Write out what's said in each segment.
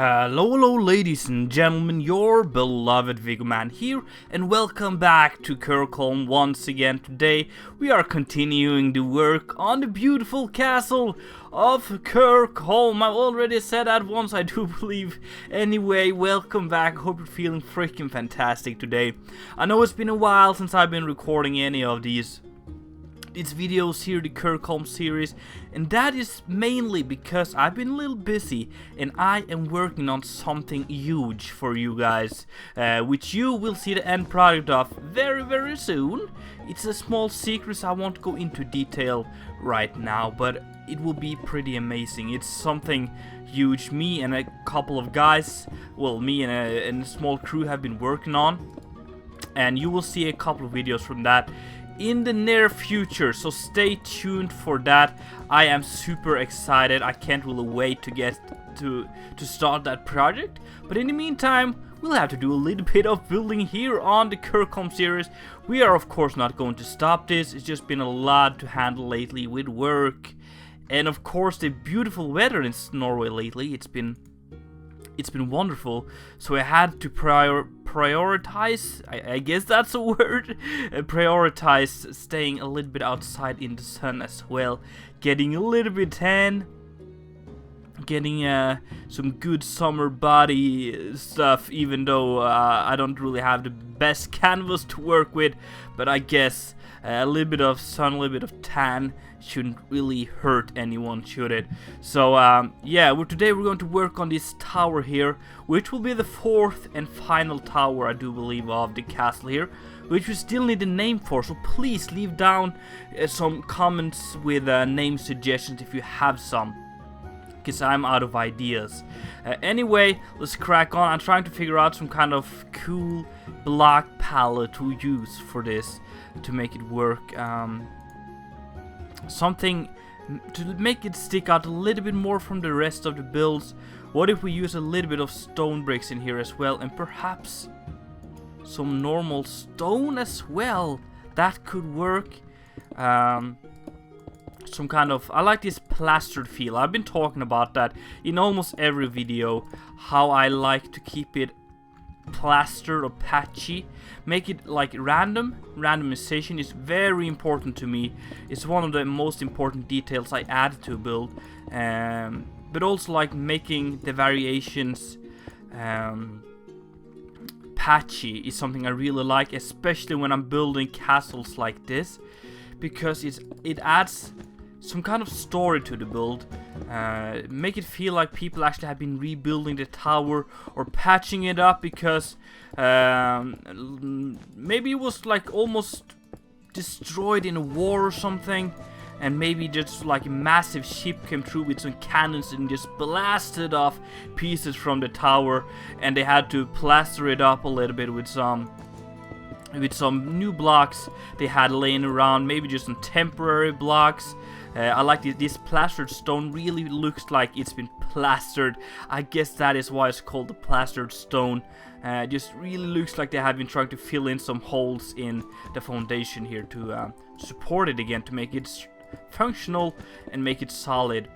Hello, ladies and gentlemen, your beloved Viggoman here, and welcome back to Kirkholm once again. Today we are continuing the work on the beautiful castle of Kirkholm. I've already said that once, I do believe. Anyway, welcome back. Hope you're feeling freaking fantastic today. I know it's been a while since I've been recording any of these videos here, the Kirkholm series, and that is mainly because I've been a little busy and I am working on something huge for you guys, which you will see the end product of very soon. It's a small secret, so I won't go into detail right now, but it will be pretty amazing. It's something huge. Me and a couple of guys, well, me and a small crew have been working on, and you will see a couple of videos from that in the near future, so stay tuned for that. I am super excited. I can't really wait to get to start that project, but in the meantime we'll have to do a little bit of building here on the Kirkholm series. We are of course not going to stop this. It's just been a lot to handle lately with work and of course the beautiful weather in Norway lately. It's been wonderful, so I had to prioritize, I guess that's a word, prioritize staying a little bit outside in the sun as well, getting a little bit tan, getting some good summer body stuff, even though I don't really have the best canvas to work with, but I guess a little bit of sun, a little bit of tan shouldn't really hurt anyone, should it? So yeah, today we're going to work on this tower here, which will be the fourth and final tower, I do believe, of the castle here, which we still need a name for, so please leave down some comments with name suggestions if you have some, because I'm out of ideas. Anyway, let's crack on. I'm trying to figure out some kind of cool block palette to use for this to make it work. Something to make it stick out a little bit more from the rest of the builds. What if we use a little bit of stone bricks in here as well, and perhaps some normal stone as well? That could work. Some kind of, I like this plastered feel. I've been talking about that in almost every video, how I like to keep it plastered or patchy, make it like randomization is very important to me. It's one of the most important details I add to a build, but also like making the variations patchy is something I really like, especially when I'm building castles like this, because it adds some kind of story to the build. Make it feel like people actually have been rebuilding the tower or patching it up because maybe it was like almost destroyed in a war or something, and maybe just like a massive ship came through with some cannons and just blasted off pieces from the tower, and they had to plaster it up a little bit with some new blocks they had laying around, maybe just some temporary blocks. I like this plastered stone, really looks like it's been plastered. I guess that is why it's called the plastered stone. Just really looks like they have been trying to fill in some holes in the foundation here to support it again, to make it functional and make it solid.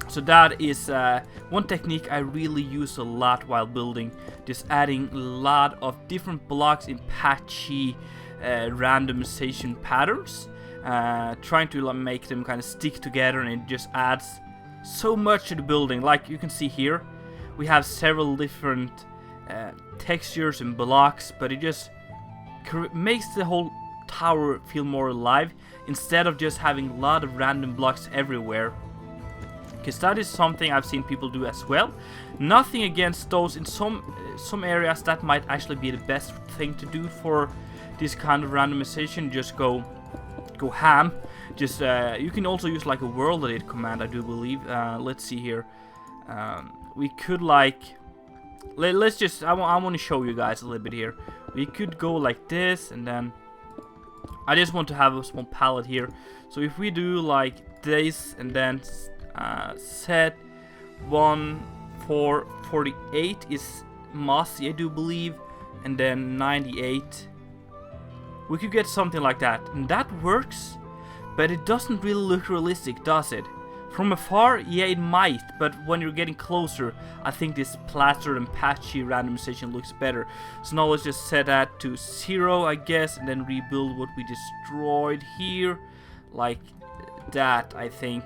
So that is one technique I really use a lot while building, just adding a lot of different blocks in patchy randomization patterns, trying to make them kind of stick together, and it just adds so much to the building. Like you can see here, we have several different textures and blocks, but it just makes the whole tower feel more alive instead of just having a lot of random blocks everywhere. Because that is something I've seen people do as well. Nothing against those. In some areas that might actually be the best thing to do for this kind of randomization. Just go ham. Just you can also use like a world edit command, I do believe. Let's see here. We could like let's just I want to show you guys a little bit here. We could go like this, and then I just want to have a small palette here. So if we do like this, and then set 148 is mossy, I do believe, and then 98, we could get something like that, and that works, but it doesn't really look realistic, does it? From afar, yeah, it might, but when you're getting closer, I think this plastered and patchy randomization looks better. So now let's just set that to 0, I guess, and then rebuild what we destroyed here, like that, I think.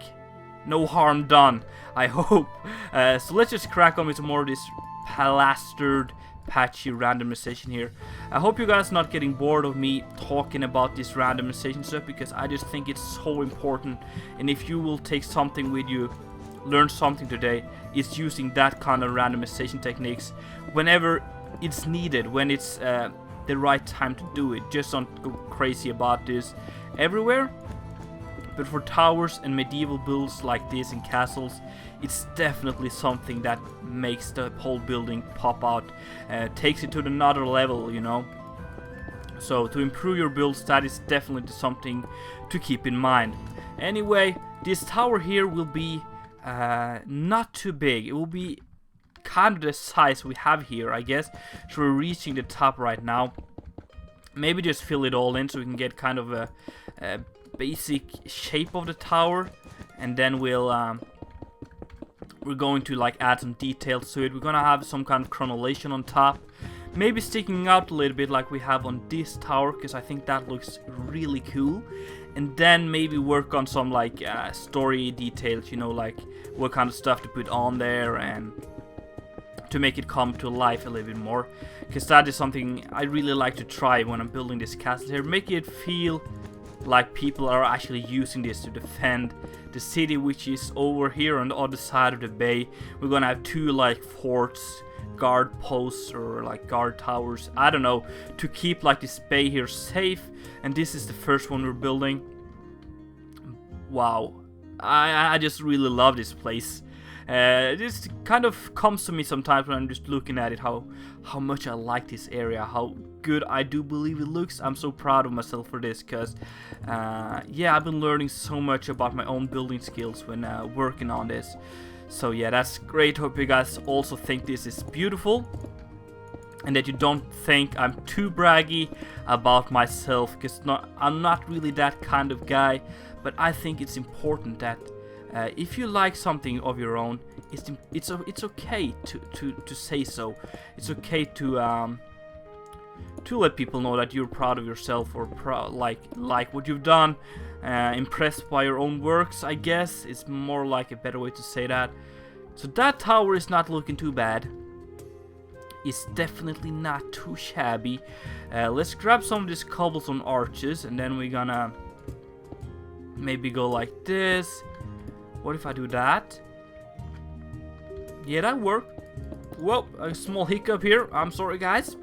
No harm done, I hope. So let's just crack on with some more of this plastered, patchy randomization here. I hope you guys are not getting bored of me talking about this randomization stuff, because I just think it's so important. And if you will take something with you, learn something today, it's using that kind of randomization techniques whenever it's needed, when it's the right time to do it. Just don't go crazy about this everywhere. But for towers and medieval builds like this and castles, it's definitely something that makes the whole building pop out, takes it to another level, you know. So to improve your builds, that is definitely something to keep in mind. Anyway, this tower here will be not too big. It will be kind of the size we have here, I guess. So we're reaching the top right now. Maybe just fill it all in so we can get kind of a basic shape of the tower, and then we're going to like add some details to it. We're gonna have some kind of crenellation on top, maybe sticking out a little bit like we have on this tower, because I think that looks really cool. And then maybe work on some like story details, you know, like what kind of stuff to put on there and to make it come to life a little bit more, because that is something I really like to try when I'm building this castle here. Make it feel like people are actually using this to defend the city, which is over here on the other side of the bay. We're gonna have 2 like forts, guard posts, or like guard towers, I don't know, to keep like this bay here safe. And this is the first one we're building. Wow, I just really love this place. This kind of comes to me sometimes when I'm just looking at it, how much I like this area, how good I do believe it looks. I'm so proud of myself for this, because yeah, I've been learning so much about my own building skills when working on this. So yeah, that's great. Hope you guys also think this is beautiful, and that you don't think I'm too braggy about myself, because I'm not really that kind of guy. But I think it's important that if you like something of your own, it's okay to say so. It's okay to let people know that you're proud of yourself, or like what you've done, impressed by your own works, I guess. It's more like a better way to say that. So that tower is not looking too bad. It's definitely not too shabby. Let's grab some of these cobblestone arches, and then we're gonna maybe go like this. What if I do that? Yeah, that worked. Whoa, a small hiccup here. I'm sorry, guys.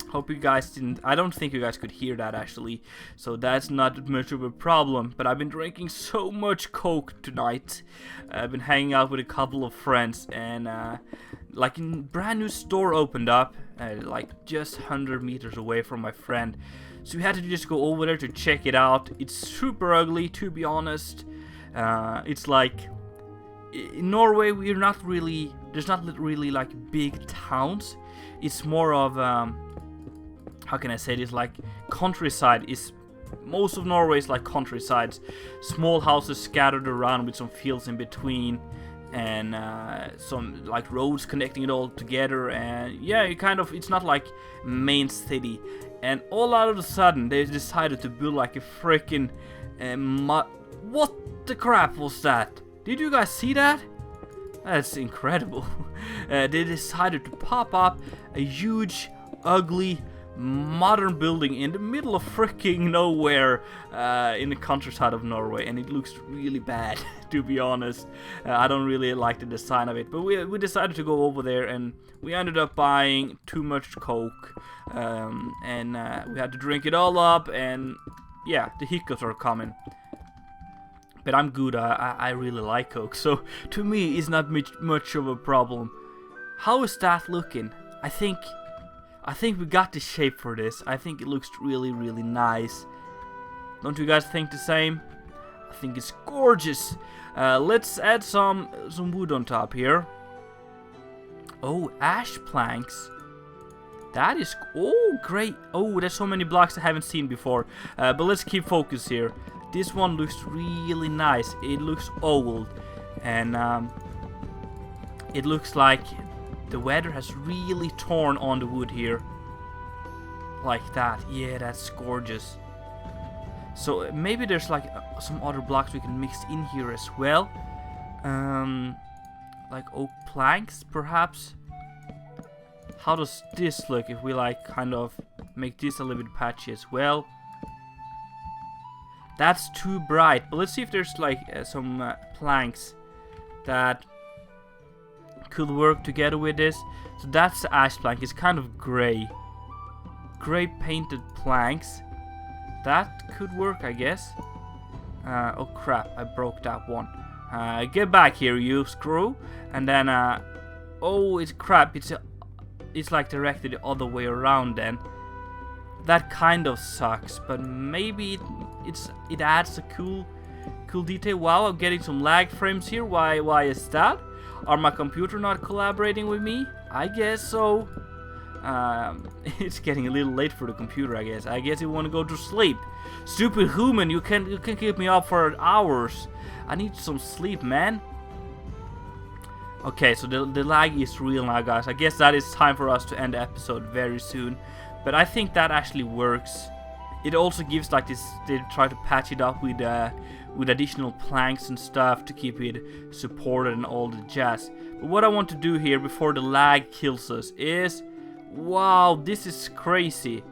Hope you guys didn't. I don't think you guys could hear that, actually. So that's not much of a problem. But I've been drinking so much Coke tonight. I've been hanging out with a couple of friends. And like a brand new store opened up. Like just 100 meters away from my friend. So we had to just go over there to check it out. It's super ugly, to be honest. It's like in Norway there's not really like big towns. It's more of how can I say this, like countryside. Is most of Norway is like countrysides, small houses scattered around with some fields in between, and some like roads connecting it all together. And yeah, it's not like main city. And all out of a sudden they decided to build like a freaking what the crap was that? Did you guys see that? That's incredible. They decided to pop up a huge, ugly, modern building in the middle of freaking nowhere in the countryside of Norway, and it looks really bad, to be honest. I don't really like the design of it, but we decided to go over there, and we ended up buying too much Coke, and we had to drink it all up, and yeah, the hiccups are coming. But I'm good. I really like Coke, so to me it's not much of a problem. How is that looking? I think we got the shape for this. I think it looks really, really nice. Don't you guys think the same? I think it's gorgeous. Let's add some wood on top here. Oh, ash planks. That is, oh great. Oh, there's so many blocks I haven't seen before. But let's keep focus here. This one looks really nice. It looks old. And it looks like the weather has really torn on the wood here. Like that. Yeah, that's gorgeous. So maybe there's like some other blocks we can mix in here as well. Like oak planks, perhaps. How does this look if we like kind of make this a little bit patchy as well? That's too bright, but let's see if there's like some planks that could work together with this. So that's the ash plank. It's kind of gray painted planks. That could work, I guess. Oh crap, I broke that one. Get back here, you screw. And then oh, it's crap. It's like directed the other way around then. That kind of sucks, but maybe it adds a cool detail. Wow, I'm getting some lag frames here. Why is that? Are my computer not collaborating with me? I guess so. It's getting a little late for the computer, I guess. I guess you want to go to sleep. Stupid human, you can keep me up for hours. I need some sleep, man. Okay, so the lag is real now, guys. I guess that is time for us to end the episode very soon. But I think that actually works. It also gives like this, they try to patch it up with additional planks and stuff to keep it supported and all the jazz. But what I want to do here before the lag kills us is, wow, this is crazy.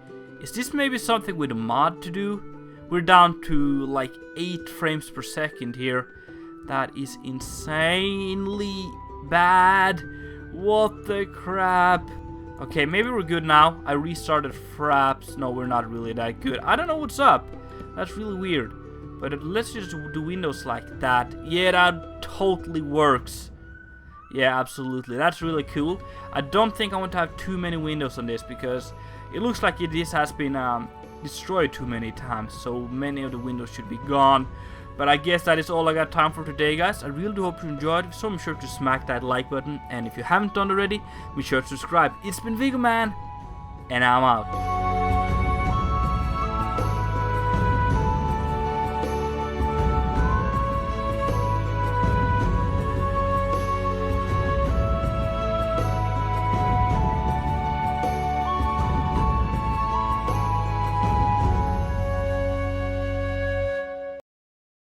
Is this maybe something with a mod to do? We're down to like 8 frames per second here. That is insanely bad. What the crap? Okay, maybe we're good now. I restarted Fraps. No, we're not really that good. I don't know what's up. That's really weird. But let's just do windows like that. Yeah, that totally works. Yeah, absolutely. That's really cool. I don't think I want to have too many windows on this because it looks like this has been destroyed too many times. So many of the windows should be gone. But I guess that is all I got time for today, guys. I really do hope you enjoyed. So make sure to smack that like button. And if you haven't done already, be sure to subscribe. It's been Viggoman, and I'm out.